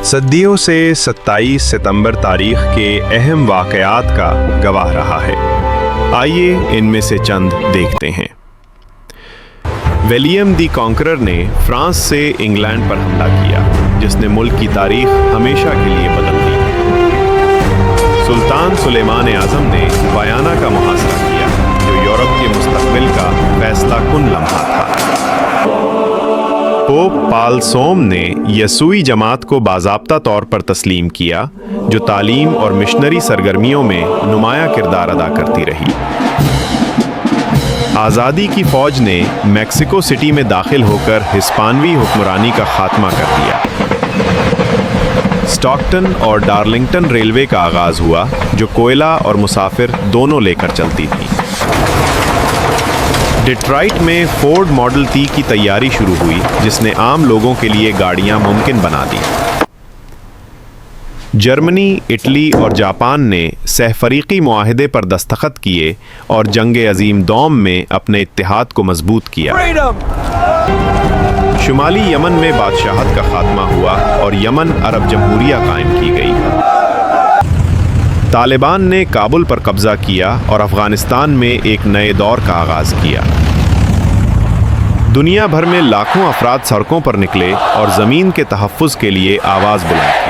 صدیوں سے 27 ستمبر تاریخ کے اہم واقعات کا گواہ رہا ہے۔ آئیے ان میں سے چند دیکھتے ہیں۔ ولیم دی کانکرر نے فرانس سے انگلینڈ پر حملہ کیا، جس نے ملک کی تاریخ ہمیشہ کے لیے بدل دی۔ سلطان سلیمان اعظم نے ویانا کا محاصرہ کیا، جو یورپ کے مستقبل کا فیصلہ کن لمحہ تھا۔ پوپ پال سوم نے یسوعی جماعت کو باضابطہ طور پر تسلیم کیا، جو تعلیم اور مشنری سرگرمیوں میں نمایاں کردار ادا کرتی رہی۔ آزادی کی فوج نے میکسیکو سٹی میں داخل ہو کر ہسپانوی حکمرانی کا خاتمہ کر دیا۔ اسٹاکٹن اور ڈارلنگٹن ریلوے کا آغاز ہوا، جو کوئلہ اور مسافر دونوں لے کر چلتی تھی۔ ڈیٹرائٹ میں فورڈ ماڈل ٹی کی تیاری شروع ہوئی، جس نے عام لوگوں کے لیے گاڑیاں ممکن بنا دیں۔ جرمنی، اٹلی اور جاپان نے سہ فریقی معاہدے پر دستخط کیے اور جنگ عظیم دوم میں اپنے اتحاد کو مضبوط کیا۔ شمالی یمن میں بادشاہت کا خاتمہ ہوا اور یمن عرب جمہوریہ قائم کی گئی۔ طالبان نے کابل پر قبضہ کیا اور افغانستان میں ایک نئے دور کا آغاز کیا۔ دنیا بھر میں لاکھوں افراد سڑکوں پر نکلے اور زمین کے تحفظ کے لیے آواز بلند کی۔